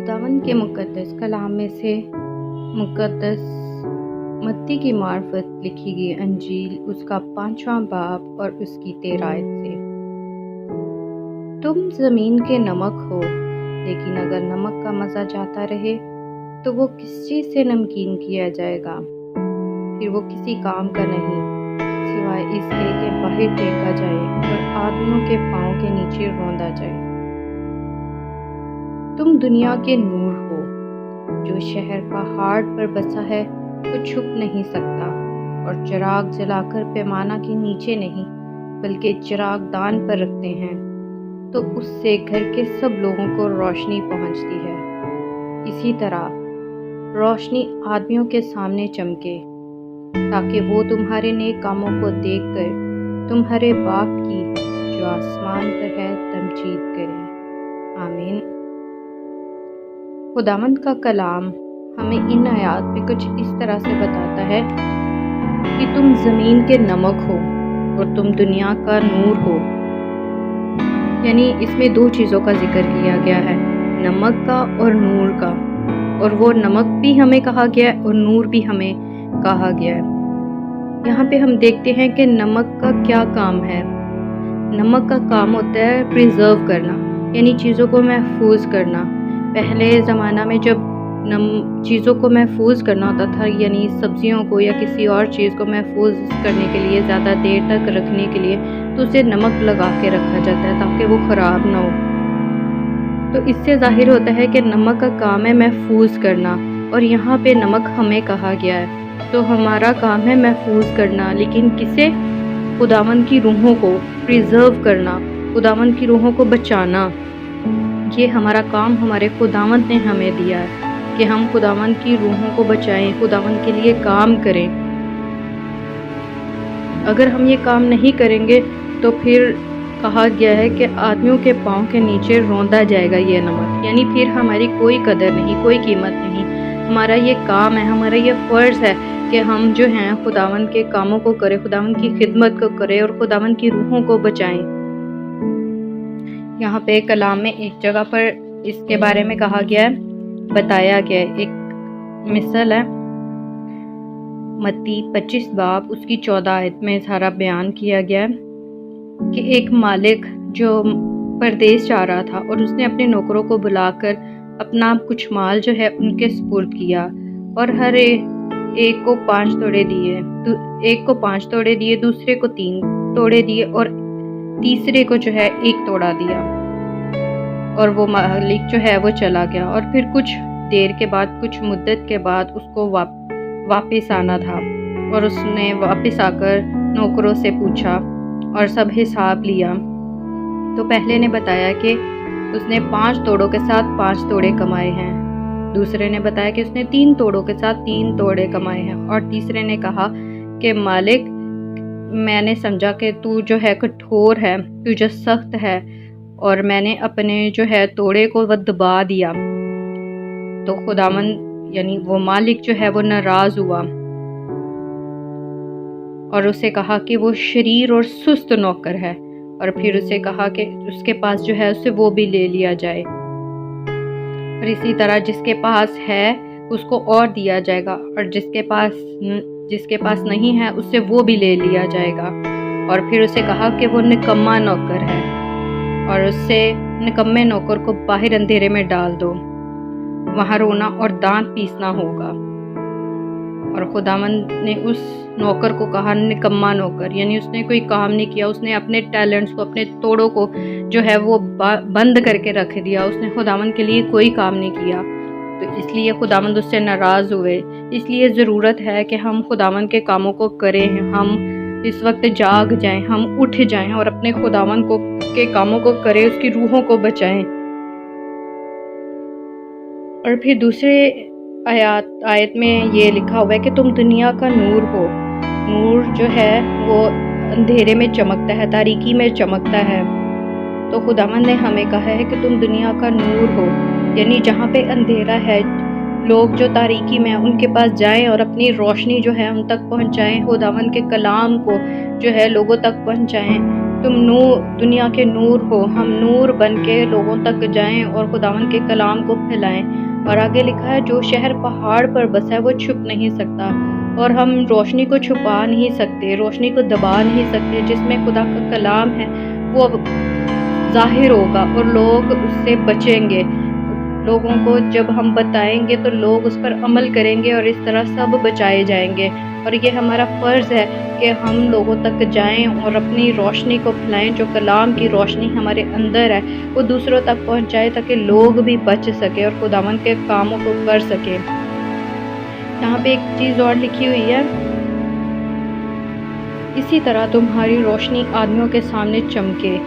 खुदावंद के मुक़द्दस कलाम में से मुक़द्दस मत्ती की मार्फत लिखी गई अंजील उसका 5वां बाब और उसकी 13 आयत से। तुम ज़मीन के नमक हो, लेकिन अगर नमक का मज़ा जाता रहे तो वो किस चीज़ से नमकीन किया जाएगा? फिर वो किसी काम का नहीं सिवाय इसके कि बाहर फेंका जाए और आदमियों के पाँव के नीचे रौंदा जाए। तुम दुनिया के नूर हो। जो शहर पहाड़ पर बसा है तो छुप नहीं सकता, और चिराग जलाकर पैमाना के नीचे नहीं बल्कि चिराग दान पर रखते हैं, तो उससे घर के सब लोगों को रोशनी पहुंचती है। इसी तरह रोशनी आदमियों के सामने चमके, ताकि वो तुम्हारे नेक कामों को देखकर तुम्हारे बाप की जो आसमान पर है तमजीद करें। आमीन। खुदावंद का कलाम हमें इन आयात में कुछ इस तरह से बताता है कि तुम ज़मीन के नमक हो और तुम दुनिया का नूर हो। यानी इसमें दो चीज़ों का जिक्र किया गया है, नमक का और नूर का। और वो नमक भी हमें कहा गया है और नूर भी हमें कहा गया है। यहाँ पे हम देखते हैं कि नमक का क्या काम है। नमक का काम होता है प्रिजर्व करना, यानी चीज़ों को महफूज करना। पहले ज़माना में जब चीज़ों को महफूज करना होता था, यानी सब्जियों को या किसी और चीज़ को महफूज करने के लिए, ज़्यादा देर तक रखने के लिए, तो उसे नमक लगा के रखा जाता है ताकि वो ख़राब ना हो। तो इससे ज़ाहिर होता है कि नमक का काम है महफूज करना, और यहाँ पे नमक हमें कहा गया है। तो हमारा काम है महफूज करना, लेकिन किसे? खुदावंद की रूहों को प्रिजर्व करना, खुदावंद की रूहों को बचाना। ये हमारा काम हमारे खुदावंद ने हमें दिया है कि हम खुदावंद की रूहों को बचाएं, खुदावंद के लिए काम करें। अगर हम ये काम नहीं करेंगे तो फिर कहा गया है कि आदमियों के पाँव के नीचे रौंदा जाएगा ये नमक, यानी फिर हमारी कोई कदर नहीं, कोई कीमत नहीं। हमारा ये काम है, हमारा ये फ़र्ज़ है कि हम जो हैं खुदावंद के कामों को करें, खुदावंद की खिदमत को करें और खुदावंद की रूहों को बचाएं। यहाँ पे कलाम में एक जगह पर इसके बारे में कहा गया है, बताया गया है। एक मिसल है, मत्ती 25 बाब उसकी 14 आयत में सारा बयान किया गया है कि एक मालिक जो परदेश जा रहा था और उसने अपने नौकरों को बुलाकर अपना कुछ माल जो है उनके सुपुर्द किया, और हर एक को 5 तोड़े दिए, एक को 5 तोड़े दिए, दूसरे को 3 तोड़े दिए और तीसरे को जो है 1 तोड़ा दिया। और वो मालिक जो है वो चला गया, और फिर कुछ देर के बाद, कुछ मुद्दत के बाद उसको वापस आना था, और उसने वापस आकर नौकरों से पूछा और सब हिसाब लिया। तो पहले ने बताया कि उसने 5 तोड़ों के साथ 5 तोड़े कमाए हैं, दूसरे ने बताया कि उसने 3 तोड़ों के साथ 3 तोड़े कमाए हैं, और तीसरे ने कहा कि मालिक, मैंने समझा कि तू जो है कठोर है, तू जो सख्त है, और मैंने अपने जो है तोड़े को वो दबा दिया। तो खुदावंद यानी वो मालिक जो है वो नाराज़ हुआ और उसे कहा कि वो शरीर और सुस्त नौकर है, और फिर उसे कहा कि उसके पास जो है उसे वो भी ले लिया जाए, और इसी तरह जिसके पास है उसको और दिया जाएगा, और जिसके पास नहीं है उससे वो भी ले लिया जाएगा। और फिर उसे कहा कि वो निकम्मा नौकर है, और उससे निकम्मे नौकर को बाहर अंधेरे में डाल दो, वहाँ रोना और दांत पीसना होगा। और खुदावंद ने उस नौकर को कहा निकम्मा नौकर, यानी उसने कोई काम नहीं किया, उसने अपने टैलेंट्स को, अपने तोड़ों को जो है वो बंद करके रख दिया, उसने खुदावंद के लिए कोई काम नहीं किया। तो इसलिए खुदावंद उससे नाराज़ हुए। इसलिए ज़रूरत है कि हम खुदावंद के कामों को करें, हम इस वक्त जाग जाएं, हम उठ जाएं और अपने खुदावंद के कामों को करें, उसकी रूहों को बचाएं। और फिर दूसरे आयत में ये लिखा हुआ है कि तुम दुनिया का नूर हो। नूर जो है वो अंधेरे में चमकता है, तारीकी में चमकता है। तो खुदावंद ने हमें कहा है कि तुम दुनिया का नूर हो, यानी जहाँ पे अंधेरा है, लोग जो तारीकी में हैं उनके पास जाएं और अपनी रोशनी जो है उन तक पहुँचाएं, खुदावंद के कलाम को जो है लोगों तक पहुँचाएं, तुम नूर, दुनिया के नूर हो। हम नूर बन के लोगों तक जाएं और खुदावन के कलाम को फैलाएं। और आगे लिखा है, जो शहर पहाड़ पर बसा है वो छुप नहीं सकता, और हम रोशनी को छुपा नहीं सकते, रोशनी को दबा नहीं सकते। जिसमें खुदा का कलाम है वो अब ज़ाहिर होगा और लोग उससे बचेंगे। लोगों को जब हम बताएंगे तो लोग उस पर अमल करेंगे और इस तरह सब बचाए जाएंगे। और ये हमारा फ़र्ज़ है कि हम लोगों तक जाएं और अपनी रोशनी को फैलाएं। जो कलाम की रोशनी हमारे अंदर है वो दूसरों तक पहुंचाए, ताकि लोग भी बच सके और खुदावंद के कामों को कर सके। यहाँ पे एक चीज़ और लिखी हुई है, इसी तरह तुम्हारी रोशनी आदमियों के सामने चमके,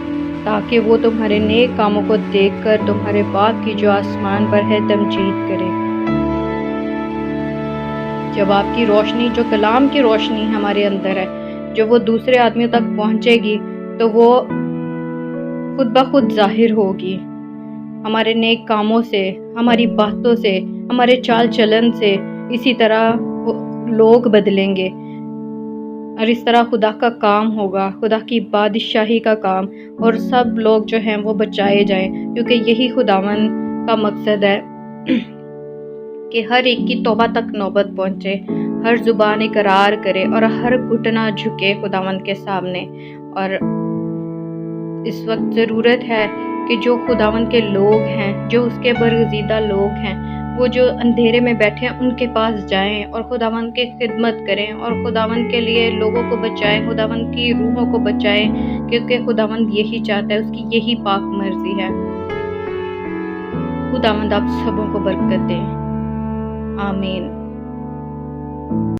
ताकि वो तुम्हारे नेक कामों को देखकर तुम्हारे बाप की जो आसमान पर है तमजीद करे। जब आपकी रोशनी, जो कलाम की रोशनी हमारे अंदर है, जो वो दूसरे आदमियों तक पहुंचेगी तो वो खुद ब खुद जाहिर होगी। हमारे नेक कामों से, हमारी बातों से, हमारे चाल चलन से इसी तरह लोग बदलेंगे और इस तरह खुदा का काम होगा, खुदा की बादशाही का काम, और सब लोग जो हैं वो बचाए जाएं। क्योंकि यही खुदावन का मकसद है कि हर एक की तौबा तक नौबत पहुंचे, हर जुबान इकरार करे और हर घुटना झुके खुदावंद के सामने। और इस वक्त ज़रूरत है कि जो खुदावंद के लोग हैं, जो उसके बरगज़ीदा लोग हैं, वो जो अंधेरे में बैठे हैं उनके पास जाएं और खुदावंद की खिदमत करें और खुदावंद के लिए लोगों को बचाएं, खुदावंद की रूहों को बचाएं। क्योंकि खुदावंद यही चाहता है, उसकी यही पाक मर्जी है। खुदावंद आप सबों को बरकत दें। आमीन।